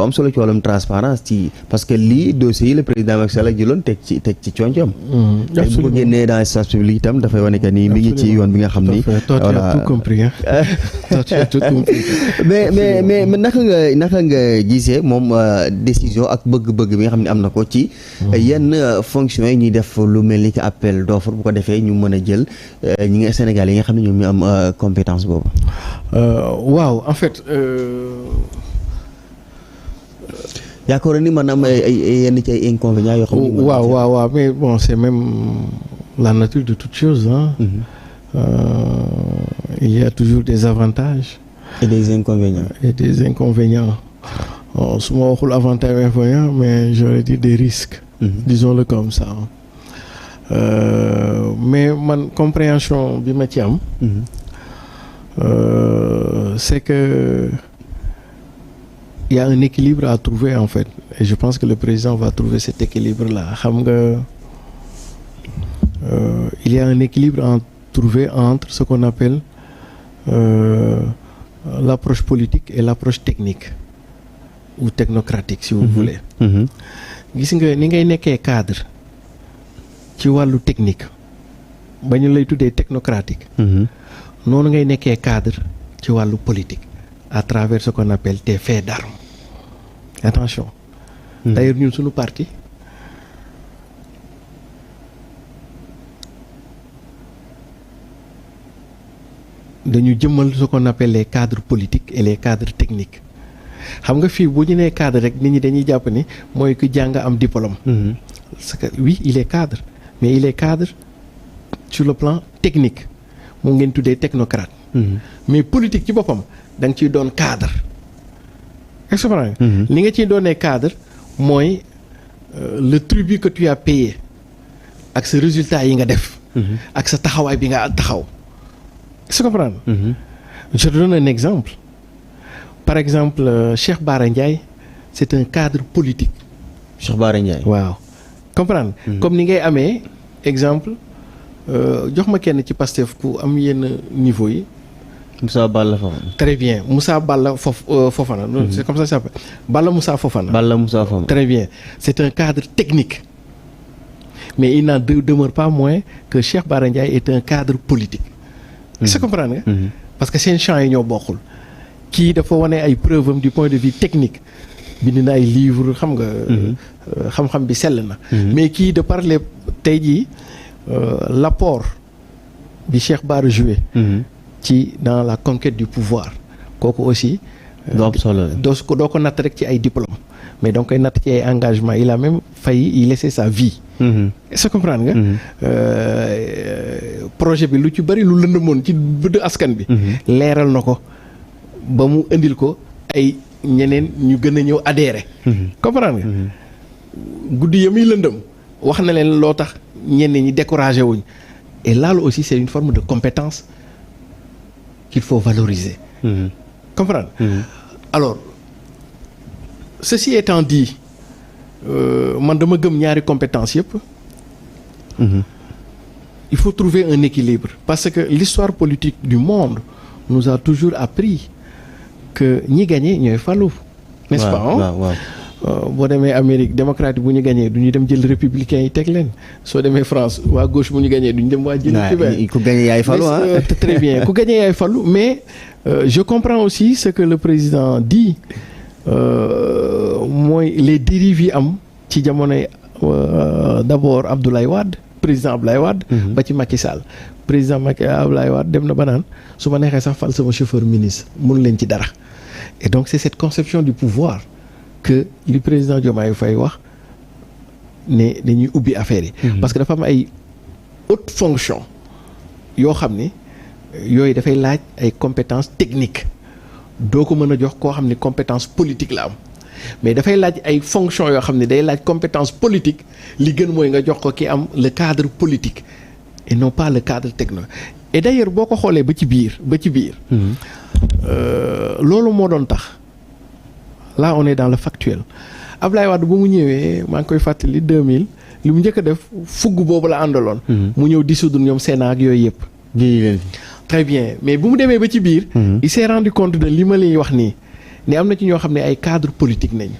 am solo ci wàllum transparence ci parce que lii dossier yi le président Macky Sall jëloon teg ci coñcoom. bu ko génnee dans l'espace public itam dafay wane que ni mi ngi ci yoon bi nga xam ni. voilà tout compris mais naka nga gisee moom décision ak bëgg-bëgg bi nga xam ne am na ko ci. yenn fonctions yi ñuy def lu mel ni que appel d'offre bu ko defee ñu mën a jël ñi nga Sénégal yi nga xam ne ñoom ñu am compétence boobu. waaw en fait. yaakaar ni maanaam ay yenn ci ay inconvénients yoo xam ne. waaw mais bon c'est même la nature de toute chose hein. Il y a toujours des avantages. et des inconvénients. su ma waxul avantage et inconvénients mais j'aurais dit des risques. Disons-le comme ça. Mais man compréhension bi ma ci am. C'est que. Il y a un équilibre à trouver en fait et je pense que le président va trouver cet équilibre-là xam nga il y a un équilibre à trouver entre ce qu'on appelle l'approche politique et l'approche technique ou technocratique si vous voulez. Gis nga ni ngay nekkee cadre ci wàllu technique ba ñu lay tuddee technocratique. noonu ngay nekkee cadre ci wàllu politique. À travers ce qu'on appelle tes faits d'armes. Attention. D'ailleurs ñun suñu parti dañu jëmmal ce qu'on appelle les cadres politiques et les cadres techniques. xam nga fii bu ñu nee cadre rek nit ñi dañuy jàpp ni mooy ku jàng am diplôme. Parce que oui il est cadre mais il est cadre sur le plan technique mu ngeen tuddee technocrate. Mais politique ci boppam. da nga ciy doon cadre est-ce que li nga ciy doonee cadre mooy le tribut que tu as payé ak sa résultat yi nga def ak sa taxawaay bi nga taxaw est-ce que je te donne un exemple par exemple Cheikh Bara Ndiaye c'est un cadre politique. Cheikh Bara Ndiaye waaw comprendre comme ni ngay amee exemple jox ma kenn ci Pastef ku am yenn niveau yi. Moussa Balla Fofana. Très bien Moussa Balla Fofana. C'est comme ça que ça s'appelle. Balla Moussa Fofana. Très bien c'est un cadre technique mais il n'en demeure pas moins que Cheikh Bara Ndiaye est un cadre politique. Est-ce que comprendre nga. Parce que seen champs yi ñoo bokkul. Kii dafa wane ay preuves am du point de vue technique bind na ay livres xam nga. xam-xam bi sell na. Mais kii de par les tey jii l'apport bi Cheikh Bara joué. ci dans la conquête du pouvoir kooku aussi. doo ko natt rek ci ay diplôme mais donc koy natt ci ay engagement il a même failli y laisser sa vie. est-ce que comprendre nga. projet bi lu ci bari lu lëndëmoon ci bëdd askan bi. leeral na ko ba mu indil ko ay ñeneen ñu gën a ñëw adhérer. comprendre nga. guddi ya muy lëndëm wax na leen loo tax ñenn ñi découragé wuñ et là aussi c'est une forme de compétence. Qu'il faut valoriser. Comprendre. Alors ceci étant dit man dama gëm ñaari compétence yëpp. Il faut trouver un équilibre parce que l'histoire politique du monde nous a toujours appris que ñi gagné ñooy falu. N'est-ce pas? boo demee Amérique démocrate bu ñu gagné du ñu dem jël républicain yi teg leen soo demee France waa gauche bu ñu gagné du ñu dem waa jël ku gagné yaay falu très bien ku gagné yaay falu mais je comprends aussi ce que le président dit mooy les dérives yi am ci jamonoy d'abord Abdoulaye Wade président Abdoulaye Wade ba ci Macky Sall président Abdoulaye Wade dem na ba naan su ma neexee sax fal sama chauffeur ministre mënu leen ci dara et donc c'est cette conception du pouvoir que li président Diomaye Faye wax ne dañuy ubbi affaire yi. parce que dafa am ay haute fonction yoo xam ne yooyu dafay laaj ay compétences techniques doo ko mën a jox koo xam ne compétence politique la am mais dafay laaj ay fonctions yoo xam ne day laaj compétence politique li gën mooy nga jox ko ki am le cadre politique et non pas le cadre techno. Et d'ailleurs boo ko xoolee ba ci biir loolu moo doon tax. Là on est dans le factuel Ablaye Wade bu mu ñëwee maa ngi koy fàttali 2000 li mu njëkk a def fugg boobu la àndaloon. mu ñëw dissoudre ñoom Sénat ak yooyu yëpp. Très bien mais bu mu demee ba ci biir. il s'est rendu compte de li ma lay wax nii ne am na ci ñoo xam ne ay cadre politique nañu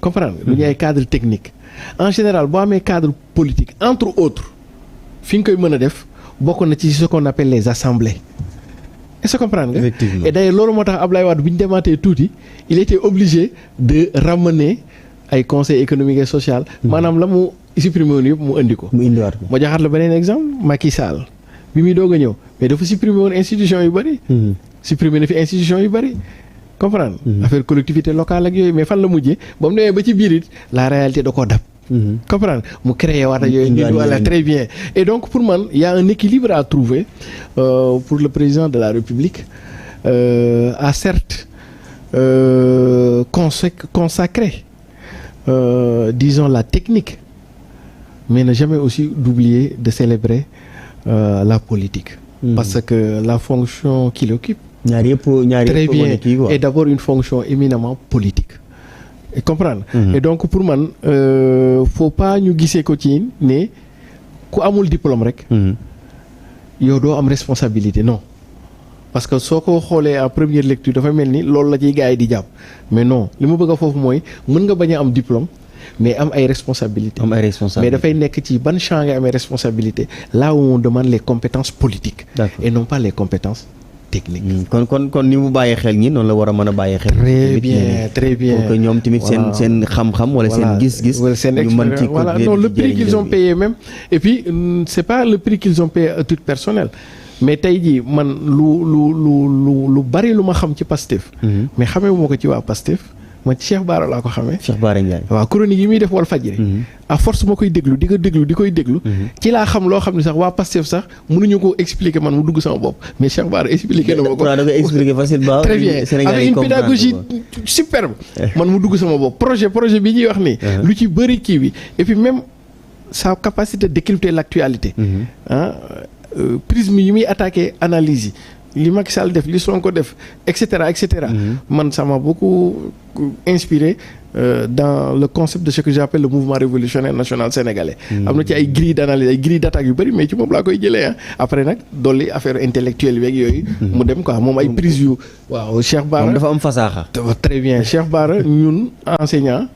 comprendre lu ñu ay cadre technique en général boo amee cadre politique entre autres fi nga koy mën a def bokk na ci ce qu'on appelle les assemblées est-ce que comprendre nga effectivement. et d'ailleurs loolu moo tax Ablaye Wade bi ñu demaatee tuuti il était obligé de ramener ay conseil économique et social maanaam la mu supprimer woon yëpp mu indi ko mu indiwaat ko. ma joxaat la beneen exemple Macky Sall bi muy doog a ñëw mais dafa supprimer woon institution yu bëri supprimer na fi institution yu bëri comprendre affaire collectivité locale ak yooyu mais fan la mujjee ba mu demee ba ci biir it la réalité da koo dab comprendre mu créé waat ak yooyu voilà très bien et donc pour man il y a un équilibre à trouver pour le président de la République à certes consacrer disons la technique mais ne jamais aussi d'oublier de célébrer la politique parce que la fonction qu'il occupe ñaar yëpp très bien est d'abord une fonction éminemment politique et comprendre et donc pour man faut pas ñu gisee ko ci ne ku amul diplôme rek yow doo am responsabilité non parce que soo ko xoolee en première lecture dafa mel ni loolu la ciy gars yi di jàpp mais non li ma bëgg a foofu mooy mën nga bañ a am diplôme mais am ay responsabilités mais dafay nekk ci ban champ nga amee responsabilité là où on demande les compétences politiques et non pas les compétences technique kon ni mu bàyyee xel ñi noonu la war a mën a bàyyee xel. très bien pour que ñoom tamit seen xam-xam wala seen gis-gis. wala seen ñu mën ci voilà non le prix qu'ils ont payé même et puis c'est pas le prix qu'ils ont payé à titre personnel mais tey jii man lu bari lu ma xam ci Pastef. mais xamee moo ko ci waa Pastef ma ci Cheikh Bara laa ko xamee. Cheikh Bara Ndiaye. waaw chronique yi muy def Walfadjri. à force ma koy déglu di koy déglu. ci laa xam loo xam ne sax waa Pastef sax mënuñu ko expliquer man mu dugg sama bopp mais Cheikh Bara expliquer na ma ko. da koy expliquer facilement. très bien avec une pédagogie superbe. man mu dugg sama bopp projet bi ñuy wax nii. lu ci bëri kii bi et puis même sa capacité de décrypter l'actualité. prisme yi muy attaquer analyse yi. li Macky Sall def li Sonko def et cetera man ça m'a beaucoup inspiré dans le concept de ce que j'appelle le mouvement révolutionnaire national sénégalais. am na ci ay grilles d'analyse ay grilles d'attaque yu bëri mais ci moom laa koy jëlee après nag dolli affaire intellectuelle yeeg yooyu. mu dem quoi moom ay prise yu. waaw Cheikh Bara moom dafa am fasaaxa. très bien Cheikh Bara ñun enseignant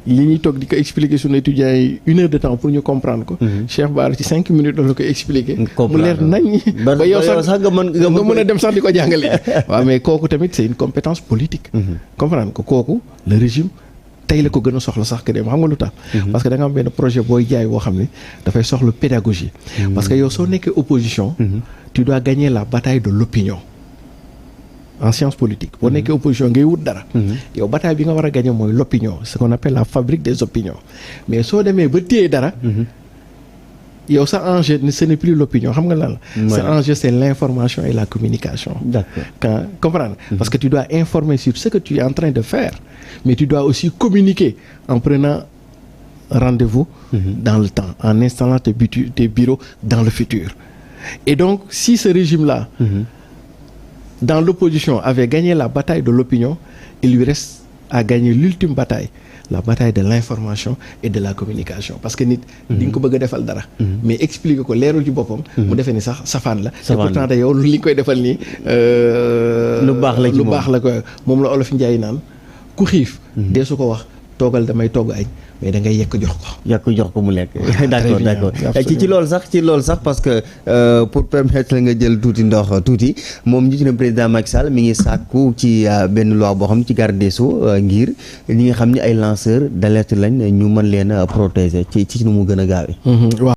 li ñuy toog di ko expliquer suñu étudiants yi 1 heure de temps pour ñu comprendre ko. Cheikh Bara ci 5 minutes la koy expliquer. mu leer nañ. ba yow sax nga mën a dem sax di ko jàngale. waaw mais kooku tamit c'est une compétence politique. comprendre ko kooku le régime tey la ko gën a soxla sax que dem xam nga lu tax. parce que da nga am benn projet booy jaay boo xam ne dafay soxla pédagogie. parce que yow soo nekkee opposition. tu dois gagner la bataille de l'opinion. en science politique boo nekkee opposition ngay wut dara yow bataille bi nga war a gagner mooy l'opinion ce qu'on appelle la fabrique des opinions mais soo demee ba téye dara yow sa enjeu ce n'est plus l'opinion xam nga lan la sa enjeu c'est l'information et la communication. D'accord. Comprendre parce que tu dois informer sur ce que tu es en train de faire mais tu dois aussi communiquer en prenant rendez-vous dans le temps en installant tes bureaux dans le futur et donc si ce régime-là dans l'opposition avait gagné la bataille de l'opinion, il lui reste à gagner l'ultime bataille, la bataille de l'information et de la communication parce que nit di nga ko bëgg a defal dara mais expliquer ko leerul ci boppam mu defee ni sax safaan la te pourtant da yow li nga koy defal nii lu baax la ko moom la olof Njaay naan ku xiif dee su ko wax toogal damay togg añ mais da ngay yekk jox ko mu lekk. d'accord ci loolu sax parce que pour permettre nga jël tuuti ndox tuuti moom ñu ci ne président Macky Sall mi ngi sàkku ci benn loi boo xam ci garde des Sceaux ngir ñi nga xam ni ay lanceurs d'alerte lañ ñu mën leen a protéger ci nu mu gën a gaawee.